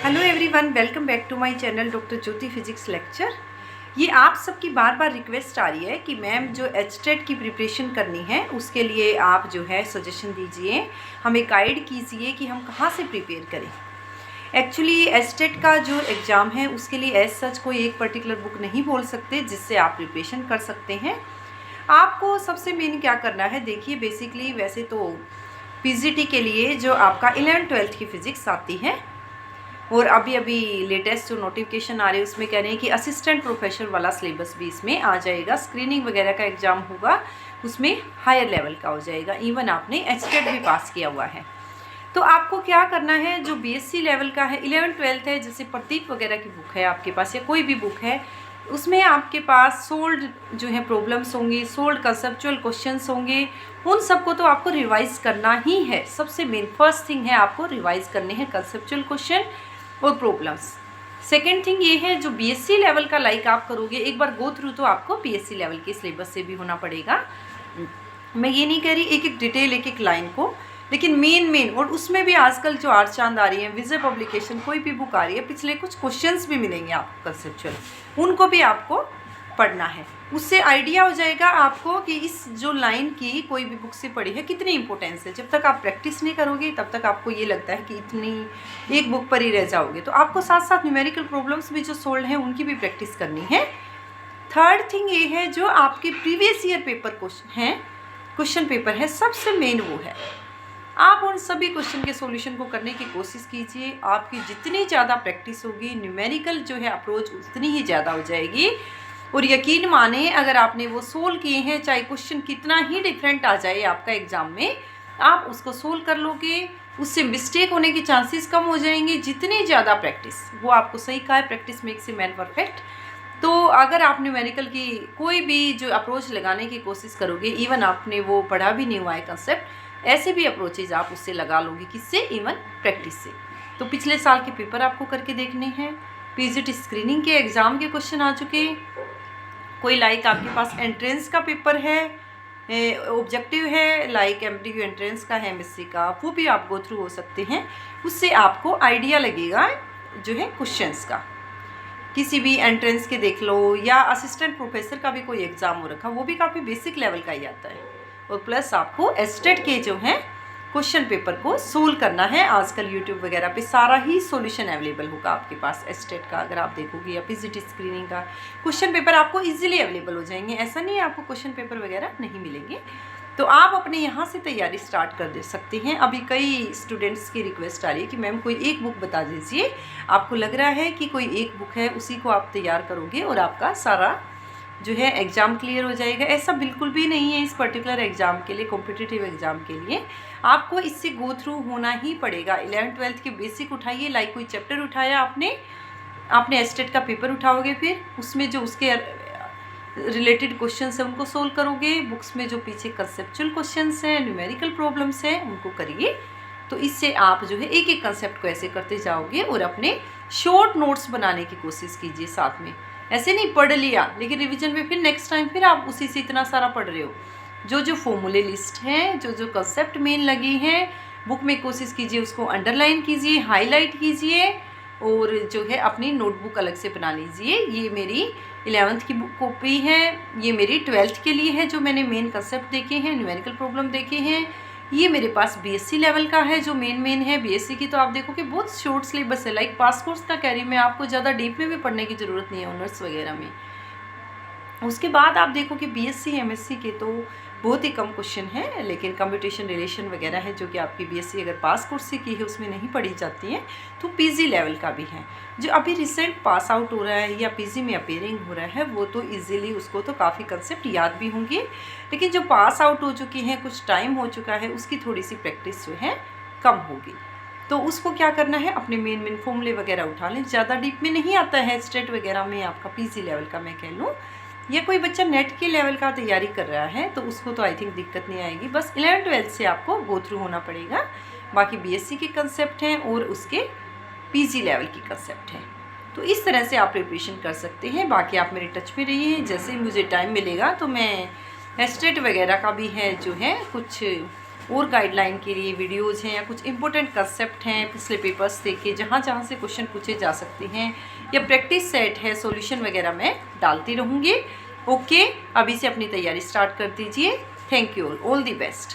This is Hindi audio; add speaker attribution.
Speaker 1: Hello everyone, welcome back to my channel doctor Jyoti physics lecture. ये आप सबकी बार बार रिक्वेस्ट आ रही है कि मैम जो एचटेट की प्रिपरेशन करनी है उसके लिए आप जो है सजेशन दीजिए, हमें गाइड कीजिए कि हम कहाँ से प्रिपेयर करें। एक्चुअली एचटेट का जो एग्ज़ाम है उसके लिए एज सच कोई एक पर्टिकुलर बुक नहीं बोल सकते जिससे आप प्रिपरेशन कर सकते हैं। आपको सबसे मेन क्या करना है, देखिए बेसिकली वैसे तो पीजीटी के लिए जो आपका 11th-12th की फ़िज़िक्स आती है और अभी लेटेस्ट जो नोटिफिकेशन आ रहे हैं उसमें कह रहे हैं कि असिस्टेंट प्रोफेसर वाला सिलेबस भी इसमें आ जाएगा। स्क्रीनिंग वगैरह का एग्ज़ाम होगा उसमें हायर लेवल का हो जाएगा। इवन आपने एचटेट भी पास किया हुआ है तो आपको क्या करना है, जो बीएससी लेवल का है 11th-12th है, जैसे प्रदीप वगैरह की बुक है आपके पास या कोई भी बुक है, उसमें आपके पास सोल्ड जो है प्रॉब्लम्स होंगी, सोल्ड कंसेप्चुअल क्वेश्चंस होंगे, उन सबको तो आपको रिवाइज़ करना ही है। सबसे मेन फर्स्ट थिंग है आपको रिवाइज़ करने हैं कंसेप्चुअल क्वेश्चन और प्रॉब्लम्स। सेकेंड थिंग ये है जो बीएससी लेवल का लाइक आप करोगे, एक बार गो थ्रू तो आपको बीएससी लेवल के सिलेबस से भी होना पड़ेगा। मैं ये नहीं कह रही एक एक डिटेल एक एक लाइन को, लेकिन मेन और उसमें भी आजकल जो आर चांद आ रही है, विजय पब्लिकेशन कोई भी बुक आ रही है, पिछले कुछ क्वेश्चंस भी मिलेंगे आपको कंसेप्चुअल, उनको भी आपको पढ़ना है। उससे आइडिया हो जाएगा आपको कि इस जो लाइन की कोई भी बुक से पढ़ी है कितनी इंपॉर्टेंस है। जब तक आप प्रैक्टिस नहीं करोगे तब तक आपको ये लगता है कि इतनी एक बुक पर ही रह जाओगे। तो आपको साथ साथ न्यूमेरिकल प्रॉब्लम्स भी जो सोल्व हैं उनकी भी प्रैक्टिस करनी है। थर्ड थिंग ये है जो आपके previous year paper question paper है, सबसे मेन वो है आप उन सभी क्वेश्चन के सॉल्यूशन को करने की कोशिश कीजिए। आपकी जितनी ज़्यादा प्रैक्टिस होगी न्यूमेरिकल जो है अप्रोच उतनी ही ज़्यादा हो जाएगी। और यकीन माने अगर आपने वो सोल्व किए हैं, चाहे क्वेश्चन कितना ही डिफरेंट आ जाए आपका एग्ज़ाम में, आप उसको सोल्व कर लोगे, उससे मिस्टेक होने के चांसेस कम हो जाएंगे। जितनी ज़्यादा प्रैक्टिस, वो आपको सही कहा है, practice makes a man perfect. तो अगर आप न्यूमेरिकल की कोई भी जो अप्रोच लगाने की कोशिश करोगे, इवन आपने वो पढ़ा भी नहीं हुआ है कंसेप्ट, ऐसे भी अप्रोचेज आप उससे लगा लोगे, किससे, इवन प्रैक्टिस से। तो पिछले साल के पेपर आपको करके देखने हैं। पीजीटी स्क्रीनिंग के एग्ज़ाम के क्वेश्चन आ चुके, कोई लाइक आपके पास एंट्रेंस का पेपर है, ऑब्जेक्टिव है, लाइक एमटीक्यू एंट्रेंस का है एमएससी का, वो भी आप गो थ्रू हो सकते हैं। उससे आपको आइडिया लगेगा जो है क्वेश्चंस का। किसी भी एंट्रेंस के देख लो, या असिस्टेंट प्रोफेसर का भी कोई एग्ज़ाम हो रखा, वो भी काफ़ी बेसिक लेवल का ही आता है। और प्लस आपको एचटेट के जो हैं क्वेश्चन पेपर को सोल्व करना है। आजकल यूट्यूब वगैरह पे सारा ही सॉल्यूशन अवेलेबल होगा आपके पास एचटेट का, अगर आप देखोगे, या पीजीटी स्क्रीनिंग का क्वेश्चन पेपर आपको इजीली अवेलेबल हो जाएंगे। ऐसा नहीं है आपको क्वेश्चन पेपर वगैरह नहीं मिलेंगे। तो आप अपने यहाँ से तैयारी स्टार्ट कर दे सकते हैं। अभी कई स्टूडेंट्स की रिक्वेस्ट आ रही है कि मैम कोई एक बुक बता दीजिए, आपको लग रहा है कि कोई एक बुक है उसी को आप तैयार करोगे और आपका सारा जो है एग्ज़ाम क्लियर हो जाएगा। ऐसा बिल्कुल भी नहीं है। इस पर्टिकुलर एग्ज़ाम के लिए, कॉम्पिटिटिव एग्ज़ाम के लिए आपको इससे गो थ्रू होना ही पड़ेगा। 11th-12th के बेसिक उठाइए, लाइक कोई चैप्टर उठाया आपने एचटेट का पेपर उठाओगे, फिर उसमें जो उसके रिलेटेड क्वेश्चंस हैं उनको सोल्व करोगे। बुक्स में जो पीछे कंसेप्चुअल क्वेश्चंस हैं, न्यूमेरिकल प्रॉब्लम्स हैं, उनको करिए। तो इससे आप जो है एक एक कंसेप्ट को ऐसे करते जाओगे और अपने शॉर्ट नोट्स बनाने की कोशिश कीजिए साथ में। ऐसे नहीं पढ़ लिया लेकिन रिवीजन में फिर नेक्स्ट टाइम फिर आप उसी से इतना सारा पढ़ रहे हो। जो फॉर्मूले लिस्ट हैं, जो कंसेप्ट मेन लगे हैं बुक में, कोशिश कीजिए उसको अंडरलाइन कीजिए, हाईलाइट कीजिए, और जो है अपनी नोटबुक अलग से बना लीजिए। ये मेरी 11th की बुक कॉपी है, ये मेरी 12th के लिए है, जो मैंने मेन कंसेप्ट देखे हैं, न्यूमेरिकल प्रॉब्लम देखे हैं। ये मेरे पास बीएससी लेवल का है जो मेन है। बीएससी की तो आप देखो कि बहुत शॉर्ट सिलेबस है, लाइक पास कोर्स का कह रही मैं, आपको ज़्यादा डीप में भी पढ़ने की ज़रूरत नहीं है ऑनर्स वगैरह में। उसके बाद आप देखो कि बीएससी एमएससी के तो बहुत ही कम क्वेश्चन है, लेकिन कंप्यूटेशन रिलेशन वगैरह है जो कि आपकी बीएससी अगर पास कोर्स से की है उसमें नहीं पढ़ी जाती है। तो पीजी लेवल का भी है, जो अभी रिसेंट पास आउट हो रहा है या पीजी में अपेयरिंग हो रहा है, वो तो इजीली उसको तो काफ़ी कंसेप्ट याद भी होंगे। लेकिन जो पास आउट हो चुकी हैं, कुछ टाइम हो चुका है, उसकी थोड़ी सी प्रैक्टिस जो है कम होगी। तो उसको क्या करना है, अपने मेन फॉर्मूले वगैरह उठा लें। ज़्यादा डीप में नहीं आता है स्टेट वगैरह में आपका पीजी लेवल का मैं कह लूँ, या कोई बच्चा नेट के लेवल का तैयारी कर रहा है तो उसको तो आई थिंक दिक्कत नहीं आएगी। बस 11th-12th से आपको गो थ्रू होना पड़ेगा। बाकी बीएससी के कंसेप्ट हैं और उसके पीजी लेवल की कंसेप्ट हैं। तो इस तरह से आप प्रिपरेशन कर सकते हैं। बाकी आप मेरे टच में रहिए, जैसे ही मुझे टाइम मिलेगा तो मैं एस्टेट वगैरह का भी है जो है कुछ और गाइडलाइन के लिए वीडियोज़ हैं या कुछ इंपॉर्टेंट कंसेप्ट हैं पिछले पेपर्स से कि जहाँ से क्वेश्चन पूछे जा सकते हैं, या प्रैक्टिस सेट है, सॉल्यूशन वगैरह मैं डालती रहूँगी। ओके, अभी से अपनी तैयारी स्टार्ट कर दीजिए। Thank you, all the best.